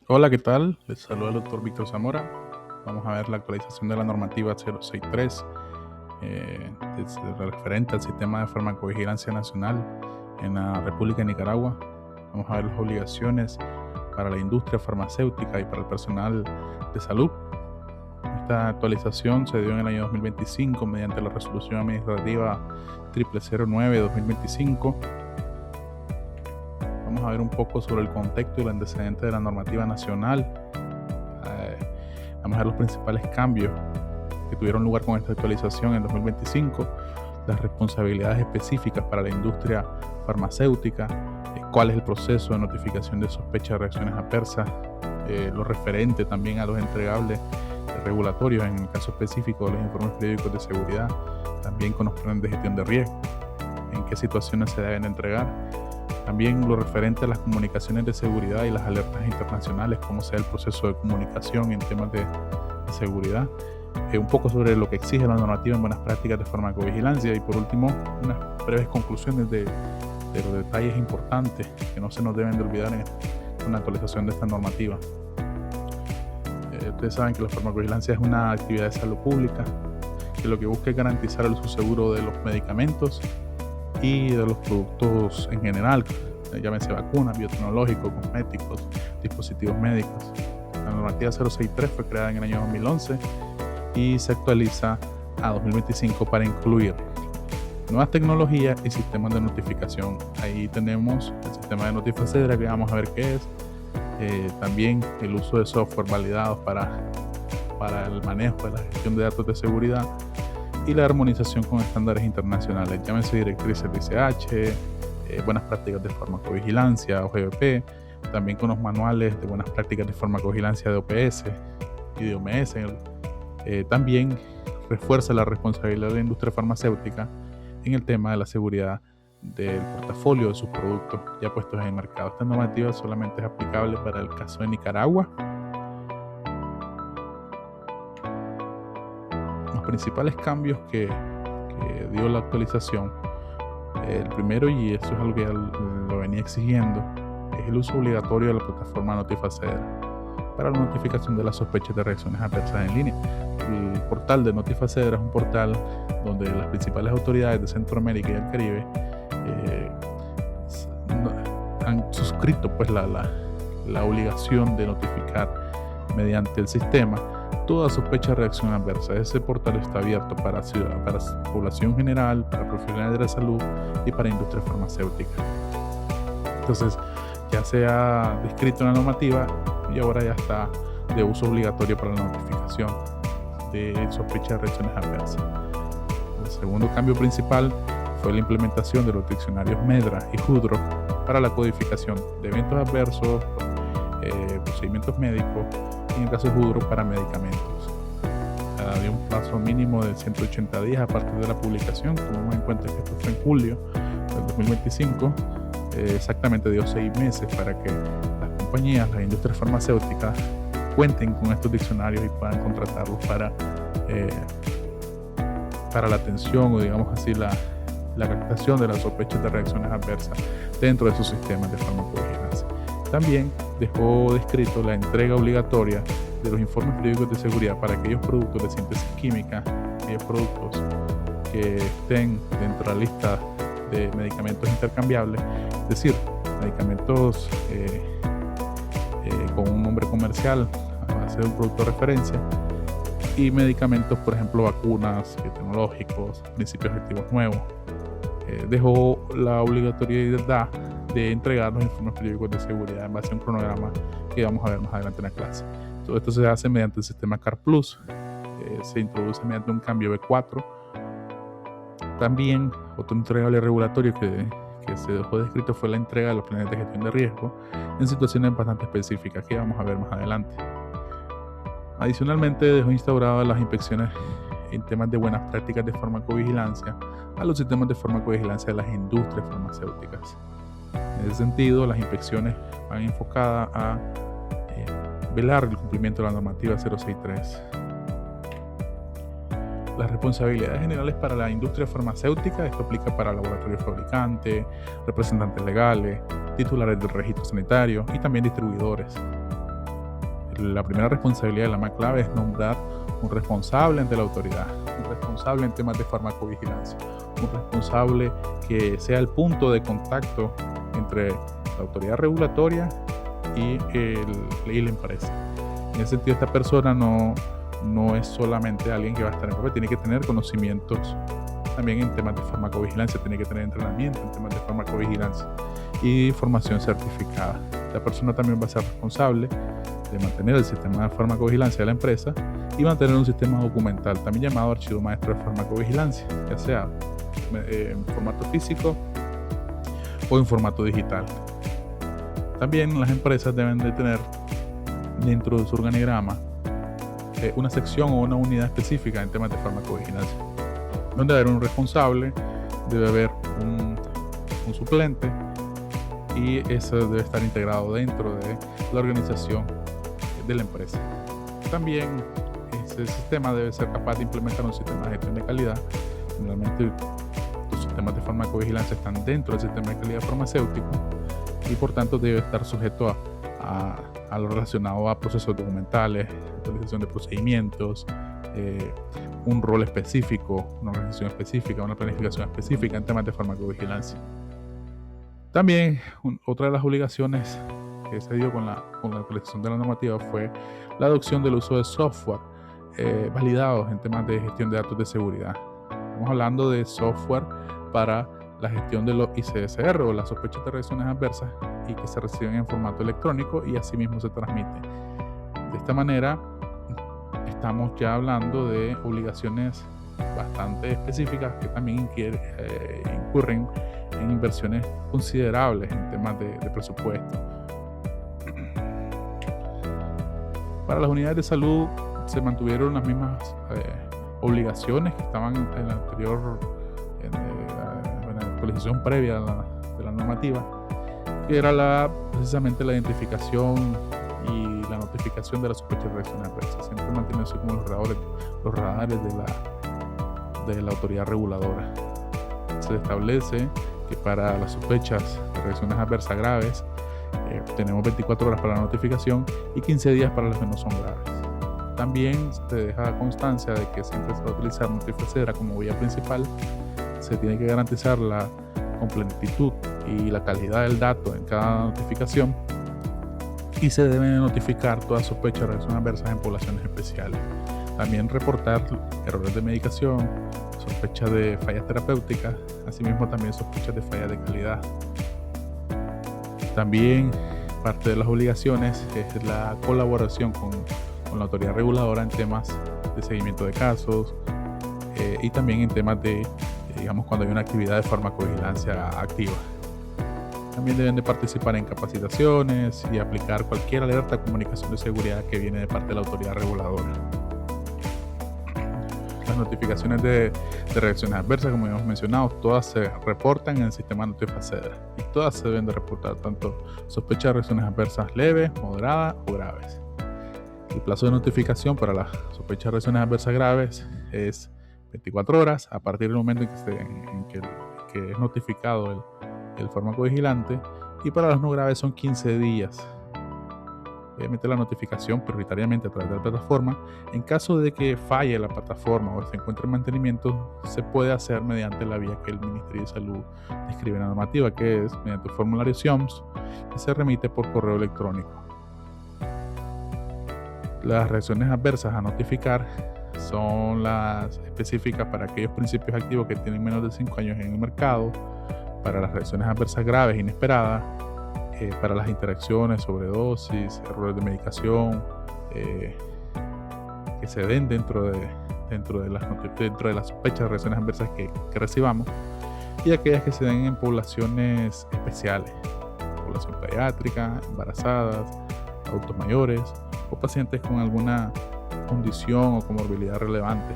Hola, ¿qué tal? Les saluda el doctor Víctor Zamora. Vamos a ver la actualización de la normativa 063, referente al sistema de farmacovigilancia nacional en la República de Nicaragua. Vamos a ver las obligaciones para la industria farmacéutica y para el personal de salud. Esta actualización se dio en el año 2025 mediante la resolución administrativa 0009-2025. Vamos a ver un poco sobre el contexto y el antecedente de la normativa nacional. Vamos a ver los principales cambios que tuvieron lugar con esta actualización en 2025, las responsabilidades específicas para la industria farmacéutica, cuál es el proceso de notificación de sospechas de reacciones adversas, lo referente también a los entregables regulatorios, en el caso específico de los informes periódicos de seguridad, también con los planes de gestión de riesgo, en qué situaciones se deben entregar. También lo referente a las comunicaciones de seguridad y las alertas internacionales, cómo sea el proceso de comunicación en temas de seguridad. Un poco sobre lo que exige la normativa en buenas prácticas de farmacovigilancia y por último unas breves conclusiones de los detalles importantes que no se nos deben de olvidar en la actualización de esta normativa. Ustedes saben que la farmacovigilancia es una actividad de salud pública que lo que busca es garantizar el uso seguro de los medicamentos y de los productos en general, llámense vacunas, biotecnológicos, cosméticos, dispositivos médicos. La normativa 063 fue creada en el año 2011 y se actualiza a 2025 para incluir nuevas tecnologías y sistemas de notificación. Ahí tenemos el sistema de Notifacedra, que vamos a ver qué es. También el uso de software validados para el manejo de la gestión de datos de seguridad y la armonización con estándares internacionales, llámense directrices de ICH, buenas prácticas de farmacovigilancia o GBP, también con los manuales de buenas prácticas de farmacovigilancia de OPS y de OMS. También refuerza la responsabilidad de la industria farmacéutica en el tema de la seguridad del portafolio de sus productos ya puestos en el mercado. Esta normativa solamente es aplicable para el caso de Nicaragua. Los principales cambios que dio la actualización, el primero, y eso es algo que ya lo venía exigiendo, es el uso obligatorio de la plataforma Notifacedra para la notificación de las sospechas de reacciones adversas en línea. El portal de Notifacedra es un portal donde las principales autoridades de Centroamérica y el Caribe han suscrito pues la obligación de notificar mediante el sistema toda sospecha de reacción adversa. Ese portal está abierto para población general, para profesionales de la salud y para industria farmacéutica. Entonces ya se ha descrito en la normativa y ahora ya está de uso obligatorio para la notificación de sospecha de reacciones adversas. El segundo cambio principal fue la implementación de los diccionarios MEDRA y JUDRO para la codificación de eventos adversos, procedimientos médicos y en el caso de JUDRO para medicamentos. Había un plazo mínimo de 180 días a partir de la publicación. Tomemos en cuenta que esto fue en julio del 2025. Exactamente dio 6 meses para que las compañías, las industrias farmacéuticas cuenten con estos diccionarios y puedan contratarlos para la atención o digamos así la captación de las sospechas de reacciones adversas dentro de sus sistemas de farmacovigilancia. También dejó descrito la entrega obligatoria de los informes periódicos de seguridad para aquellos productos de síntesis química, aquellos productos que estén dentro de la lista de medicamentos intercambiables, es decir, medicamentos con un nombre comercial a base de un producto de referencia y medicamentos, por ejemplo, vacunas, tecnológicos, principios activos nuevos. Dejó la obligatoriedad de entregar los informes periódicos de seguridad en base a un cronograma que vamos a ver más adelante en la clase. Todo esto se hace mediante el sistema CAR Plus, se introduce mediante un cambio B4. También otro entregable regulatorio que se dejó descrito fue la entrega de los planes de gestión de riesgo en situaciones bastante específicas que vamos a ver más adelante. Adicionalmente dejó instauradas las inspecciones en temas de buenas prácticas de farmacovigilancia a los sistemas de farmacovigilancia de las industrias farmacéuticas. En ese sentido, las inspecciones van enfocadas a velar el cumplimiento de la normativa 063. Las responsabilidades generales para la industria farmacéutica, esto aplica para laboratorios fabricantes, representantes legales, titulares del registro sanitario y también distribuidores. la primera responsabilidad, la más clave, es nombrar un responsable ante la autoridad, un responsable en temas de farmacovigilancia, un responsable que sea el punto de contacto entre la autoridad regulatoria y la empresa. En ese sentido, esta persona no es solamente alguien que va a estar en papel, tiene que tener conocimientos también en temas de farmacovigilancia, tiene que tener entrenamiento en temas de farmacovigilancia y formación certificada. La persona también va a ser responsable de mantener el sistema de farmacovigilancia de la empresa y mantener un sistema documental, también llamado archivo maestro de farmacovigilancia, ya sea en formato físico o en formato digital. También las empresas deben de tener dentro de su organigrama una sección o una unidad específica en temas de farmacovigilancia, donde debe haber un responsable, debe haber un suplente, y eso debe estar integrado dentro de la organización de la empresa. También ese sistema debe ser capaz de implementar un sistema de gestión de calidad. Generalmente los sistemas de farmacovigilancia están dentro del sistema de calidad farmacéutico y por tanto debe estar sujeto a lo relacionado a procesos documentales, actualización de procedimientos, un rol específico, una organización específica, una planificación específica en temas de farmacovigilancia. También otra de las obligaciones que se dio con la actualización de la normativa fue la adopción del uso de software validados en temas de gestión de datos de seguridad. Estamos hablando de software para la gestión de los ICSR o las sospechas de reacciones adversas y que se reciben en formato electrónico y asimismo se transmiten. De esta manera estamos ya hablando de obligaciones bastante específicas que también incurren en inversiones considerables en temas de presupuesto. Para las unidades de salud se mantuvieron las mismas obligaciones que estaban en la anterior en la actualización previa de la normativa, que era precisamente la identificación y la notificación de la sospecha de reacciones adversas, siempre manteniéndose como los radares de la autoridad reguladora. Se establece que para las sospechas de reacciones adversas graves tenemos 24 horas para la notificación y 15 días para las que no son graves. También se deja constancia de que siempre se va a utilizar notificadora como vía principal. Se tiene que garantizar la completitud y la calidad del dato en cada notificación y se deben notificar todas sospechas de reacciones adversas en poblaciones especiales. También reportar errores de medicación, sospechas de fallas terapéuticas, asimismo también sospechas de fallas de calidad. También parte de las obligaciones es la colaboración con la autoridad reguladora en temas de seguimiento de casos y también en temas de, digamos, cuando hay una actividad de farmacovigilancia activa. También deben de participar en capacitaciones y aplicar cualquier alerta de comunicación de seguridad que viene de parte de la autoridad reguladora. Las notificaciones de reacciones adversas, como hemos mencionado, todas se reportan en el sistema Notifacedra y todas se deben de reportar, tanto sospechas de reacciones adversas leves, moderadas o graves. El plazo de notificación para las sospechas de reacciones adversas graves es 24 horas a partir del momento en que es notificado el farmacovigilante, y para las no graves son 15 días. Obviamente la notificación prioritariamente a través de la plataforma. En caso de que falle la plataforma o se encuentre en mantenimiento, se puede hacer mediante la vía que el Ministerio de Salud describe en la normativa, que es mediante el formulario SIOMS, que se remite por correo electrónico. Las reacciones adversas a notificar son las específicas para aquellos principios activos que tienen menos de 5 años en el mercado, para las reacciones adversas graves e inesperadas, para las interacciones, sobredosis, errores de medicación que se den dentro de las sospechas de reacciones adversas que recibamos, y aquellas que se den en poblaciones especiales, población pediátrica, embarazadas, adultos mayores o pacientes con alguna condición o comorbilidad relevante.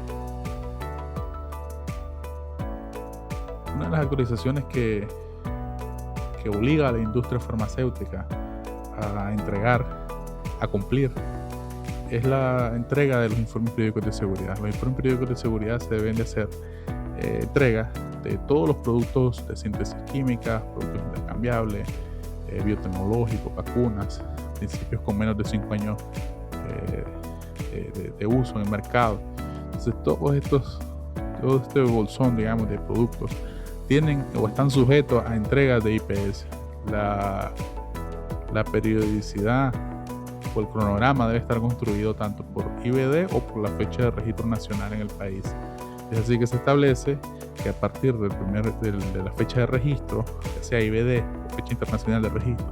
Una de las actualizaciones que obliga a la industria farmacéutica a entregar, a cumplir, es la entrega de los informes periódicos de seguridad. Los informes periódicos de seguridad se deben de hacer entrega de todos los productos de síntesis química, productos intercambiables, biotecnológicos, vacunas, principios con menos de 5 años de uso en el mercado. Entonces todo este bolsón, digamos, de productos tienen o están sujetos a entregas de IPS. La periodicidad o el cronograma debe estar construido tanto por IVD o por la fecha de registro nacional en el país. Es así que se establece que a partir de la fecha de registro, ya sea IVD o fecha internacional de registro,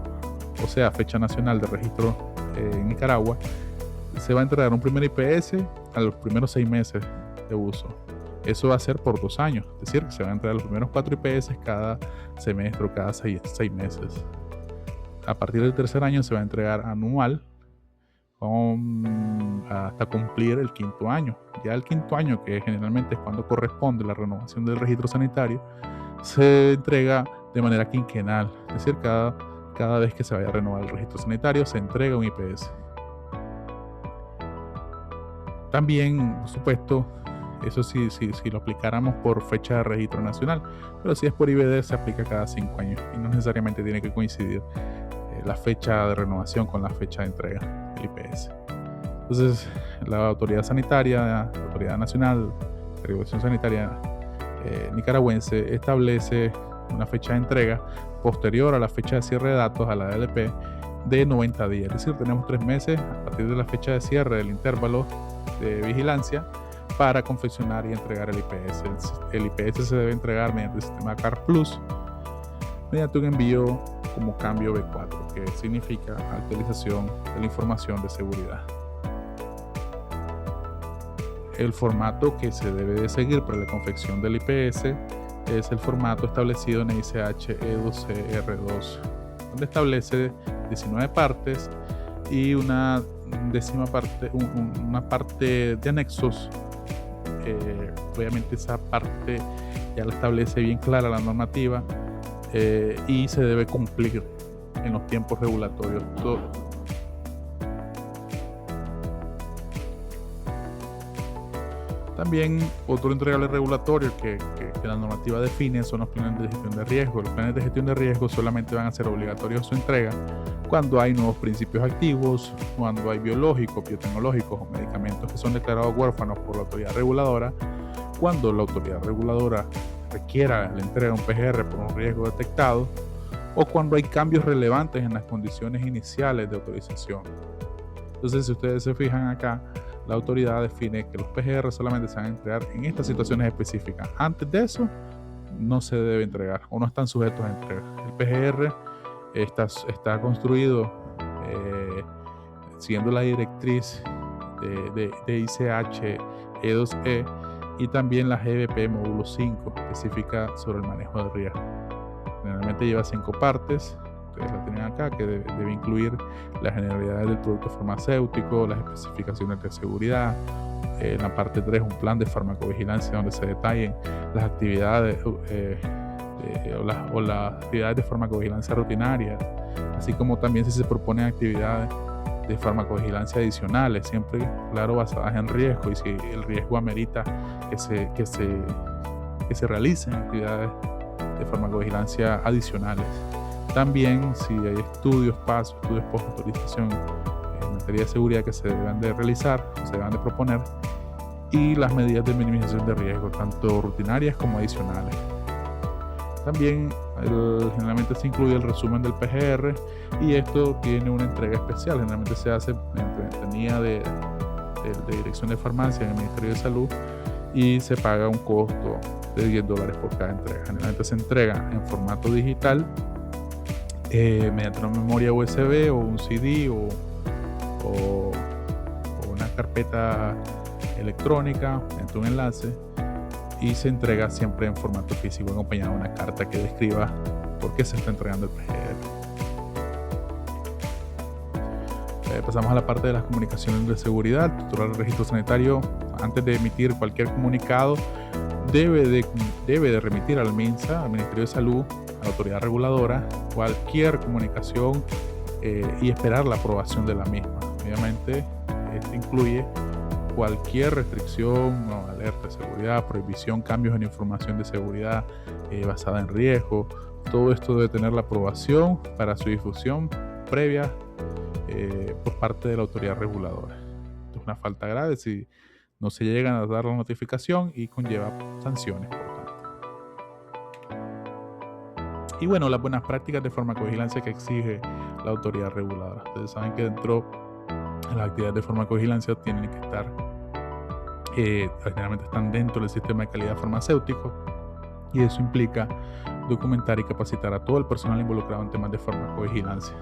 o sea fecha nacional de registro en Nicaragua, se va a entregar un primer IPS a los primeros 6 meses de uso. Eso va a ser por 2 años, es decir, que se van a entregar los primeros 4 IPS cada semestre o cada 6 meses. A partir del tercer año se va a entregar anual hasta cumplir el 5.º año. Ya el 5.º año, que generalmente es cuando corresponde la renovación del registro sanitario, se entrega de manera quinquenal, es decir, cada vez que se vaya a renovar el registro sanitario se entrega un IPS. También, por supuesto, eso sí, si lo aplicáramos por fecha de registro nacional, pero si es por IVD se aplica cada 5 años y no necesariamente tiene que coincidir la fecha de renovación con la fecha de entrega del IPS. Entonces, la autoridad sanitaria, la autoridad nacional de regulación sanitaria nicaragüense establece una fecha de entrega posterior a la fecha de cierre de datos, a la ALP, de 90 días. Es decir, tenemos 3 meses a partir de la fecha de cierre del intervalo de vigilancia para confeccionar y entregar el IPS. El IPS se debe entregar mediante el sistema CAR Plus, mediante un envío como cambio B4, que significa actualización de la información de seguridad. El formato que se debe de seguir para la confección del IPS es el formato establecido en ICH E2CR2, donde establece 19 partes y una décima parte, una parte de anexos. Obviamente esa parte ya la establece bien clara la normativa y se debe cumplir en los tiempos regulatorios. También otro entregable regulatorio que la normativa define son los planes de gestión de riesgo. Los planes de gestión de riesgo solamente van a ser obligatorios su entrega cuando hay nuevos principios activos, cuando hay biológicos, biotecnológicos o medicamentos que son declarados huérfanos por la autoridad reguladora, cuando la autoridad reguladora requiera la entrega de un PGR por un riesgo detectado o cuando hay cambios relevantes en las condiciones iniciales de autorización. Entonces, si ustedes se fijan acá, la autoridad define que los PGR solamente se van a entregar en estas situaciones específicas. Antes de eso, no se debe entregar o no están sujetos a entrega. El PGR está construido siguiendo la directriz de ICH E2E y también la GBP módulo 5, específica sobre el manejo de riesgo. Generalmente lleva 5 partes. Ustedes la tienen acá, que debe incluir las generalidades del producto farmacéutico, las especificaciones de seguridad. En la parte 3, un plan de farmacovigilancia donde se detallen las actividades o las actividades de farmacovigilancia rutinarias, así como también si se proponen actividades de farmacovigilancia adicionales, siempre, claro, basadas en riesgo, y si el riesgo amerita que se realicen actividades de farmacovigilancia adicionales. También si hay estudios post-autorización en materia de seguridad que se deben de realizar, se deben de proponer, y las medidas de minimización de riesgo, tanto rutinarias como adicionales. También generalmente se incluye el resumen del PGR y esto tiene una entrega especial. Generalmente se hace en ventanilla de dirección de farmacia en el Ministerio de Salud y se paga un costo de $10 por cada entrega. Generalmente se entrega en formato digital mediante una memoria USB o un CD o una carpeta electrónica mediante un enlace, y se entrega siempre en formato físico acompañado de una carta que describa por qué se está entregando el PGR. Pasamos a la parte de las comunicaciones de seguridad. El titular del registro sanitario, antes de emitir cualquier comunicado, debe de remitir al MINSA, al Ministerio de Salud, a la autoridad reguladora, cualquier comunicación y esperar la aprobación de la misma. Obviamente, esto incluye cualquier restricción o alerta de seguridad, prohibición, cambios en información de seguridad basada en riesgo. Todo esto debe tener la aprobación para su difusión previa por parte de la autoridad reguladora. una falta grave si no se llegan a dar la notificación y conlleva sanciones, por tanto. Y bueno, las buenas prácticas de farmacovigilancia que exige la autoridad reguladora. Ustedes saben que dentro de las actividades de farmacovigilancia tienen que estar, generalmente están dentro del sistema de calidad farmacéutico, y eso implica documentar y capacitar a todo el personal involucrado en temas de farmacovigilancia.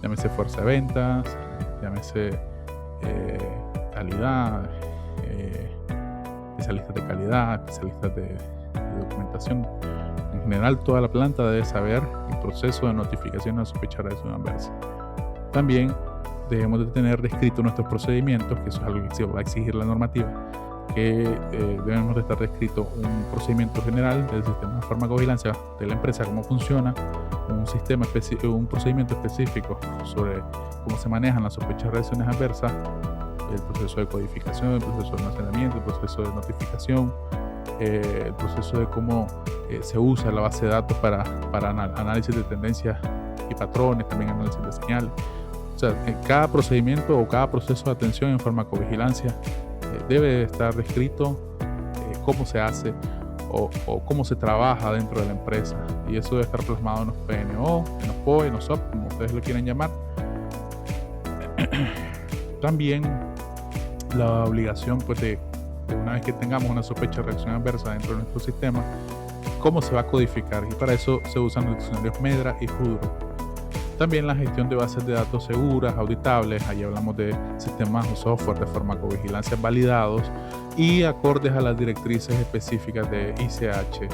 Llámese fuerza de ventas, llámese calidad, especialistas de calidad, especialistas de documentación. En general, toda la planta debe saber el proceso de notificación de sospecha de reacción adversa. También debemos de tener descritos nuestros procedimientos, que eso es algo que va a exigir la normativa, que debemos de estar descrito un procedimiento general del sistema de farmacovigilancia de la empresa, cómo funciona, un procedimiento específico sobre cómo se manejan las sospechas de reacciones adversas, el proceso de codificación, el proceso de almacenamiento, el proceso de notificación, el proceso de cómo se usa la base de datos para análisis de tendencias y patrones, también análisis de señales. O sea, en cada procedimiento o cada proceso de atención en farmacovigilancia debe estar descrito cómo se hace o cómo se trabaja dentro de la empresa, y eso debe estar plasmado en los PNO, en los POE, en los SOP, como ustedes lo quieran llamar. También la obligación, pues, de una vez que tengamos una sospecha de reacción adversa dentro de nuestro sistema, cómo se va a codificar, y para eso se usan los diccionarios MEDRA y JUDRO. También la gestión de bases de datos seguras, auditables. Ahí hablamos de sistemas o software de farmacovigilancia validados y acordes a las directrices específicas de ICH,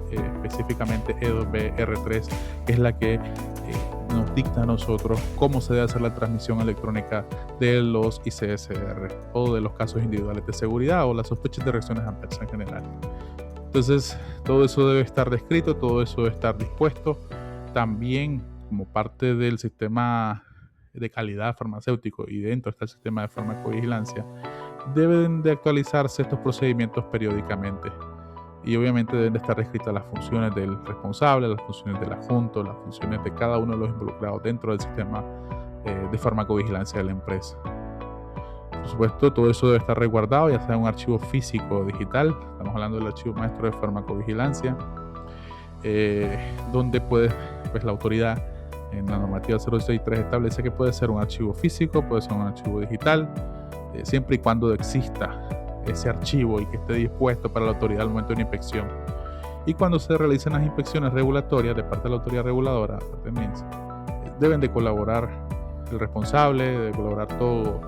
específicamente E2B-R3, que es la que nos dicta a nosotros cómo se debe hacer la transmisión electrónica de los ICSR o de los casos individuales de seguridad o las sospechas de reacciones adversas en general. Entonces, todo eso debe estar descrito, todo eso debe estar dispuesto. También, como parte del sistema de calidad farmacéutico y dentro está el sistema de farmacovigilancia, deben de actualizarse estos procedimientos periódicamente, y obviamente deben de estar descritas las funciones del responsable, las funciones del adjunto, las funciones de cada uno de los involucrados dentro del sistema de farmacovigilancia de la empresa. Por supuesto, todo eso debe estar resguardado, ya sea en un archivo físico o digital. Estamos hablando del archivo maestro de farmacovigilancia, donde pues la autoridad en la normativa 063 establece que puede ser un archivo físico, puede ser un archivo digital, siempre y cuando exista ese archivo y que esté dispuesto para la autoridad al momento de una inspección. Y cuando se realicen las inspecciones regulatorias de parte de la autoridad reguladora, deben de colaborar el responsable, debe colaborar todo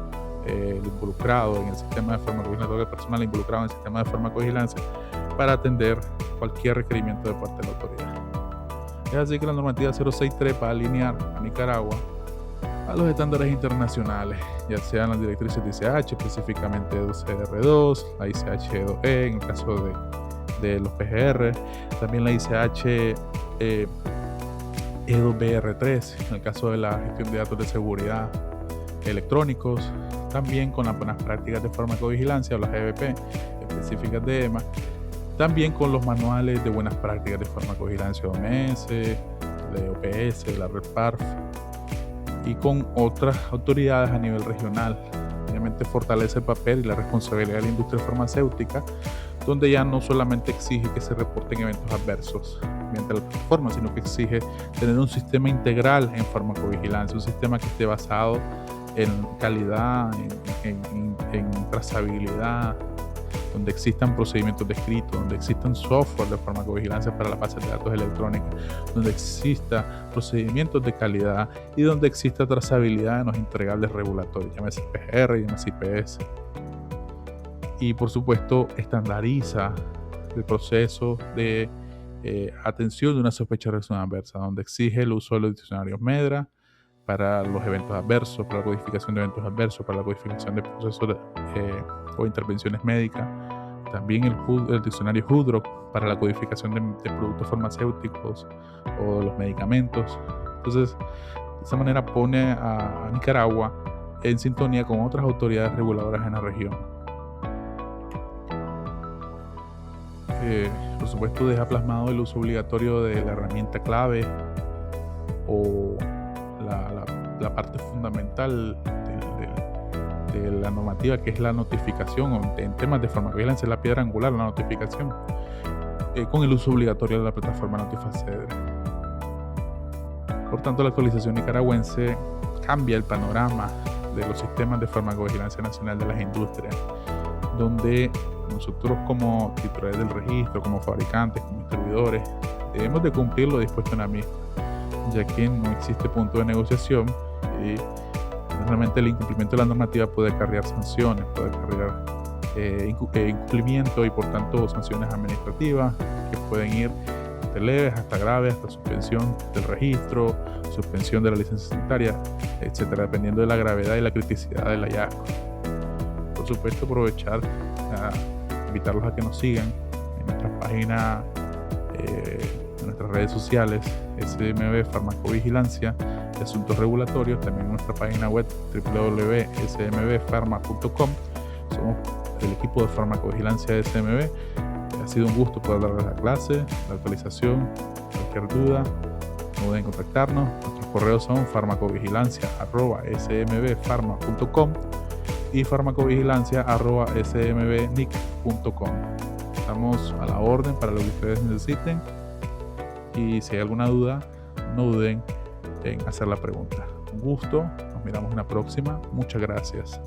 el involucrado en el sistema de farmacovigilancia, todo el personal involucrado en el sistema de farmacovigilancia, para atender cualquier requerimiento de parte de la autoridad. Es así que la normativa 063 va a alinear a Nicaragua a los estándares internacionales, ya sean las directrices de ICH, específicamente CR2, la ICH E2E en el caso de los PGR, también la ICH E2BR3 en el caso de la gestión de datos de seguridad electrónicos, también con las buenas prácticas de farmacovigilancia o las EBP específicas de EMA, también con los manuales de buenas prácticas de farmacovigilancia OMS, de OPS, la Red PARF, y con otras autoridades a nivel regional. Obviamente fortalece el papel y la responsabilidad de la industria farmacéutica, donde ya no solamente exige que se reporten eventos adversos mediante la plataforma, sino que exige tener un sistema integral en farmacovigilancia, un sistema que esté basado en calidad, en trazabilidad, donde existan procedimientos descritos, donde existan software de farmacovigilancia para la base de datos electrónica, donde exista procedimientos de calidad y donde exista trazabilidad en los entregables regulatorios, llámese PGR, llámese IPS. Y por supuesto estandariza el proceso de atención de una sospecha de reacción adversa, donde exige el uso de los diccionarios MEDRA para los eventos adversos, para la codificación de eventos adversos, para la codificación de procesos o intervenciones médicas. También el diccionario JUDRO para la codificación de productos farmacéuticos o de los medicamentos. Entonces, de esa manera pone a Nicaragua en sintonía con otras autoridades reguladoras en la región. Por supuesto, deja plasmado el uso obligatorio de la herramienta clave o la parte fundamental la normativa, que es la notificación, o en temas de farmacovigilancia es la piedra angular, la notificación, con el uso obligatorio de la plataforma Notifacedere. Por tanto, la actualización nicaragüense cambia el panorama de los sistemas de farmacovigilancia nacional de las industrias, donde nosotros como titulares del registro, como fabricantes, como distribuidores, debemos de cumplir lo dispuesto en la misma, ya que no existe punto de negociación y realmente el incumplimiento de la normativa puede acarrear sanciones, puede acarrear incumplimiento y por tanto sanciones administrativas que pueden ir de leves hasta graves, hasta suspensión del registro, suspensión de la licencia sanitaria, etcétera, dependiendo de la gravedad y la criticidad del hallazgo. Por supuesto, aprovechar a invitarlos a que nos sigan en nuestra página, en nuestras redes sociales, SMB Farmacovigilancia y Asuntos Regulatorios, también en nuestra página web www.smbpharma.com. Somos el equipo de farmacovigilancia de SMB. Ha sido un gusto poder darles la clase, la actualización. Cualquier duda, no duden en contactarnos. Nuestros correos son farmacovigilancia@smbpharma.com y farmacovigilancia@smbnic.com. Estamos a la orden para lo que ustedes necesiten, y si hay alguna duda, no duden en hacer la pregunta. Un gusto, nos miramos en la próxima. Muchas gracias.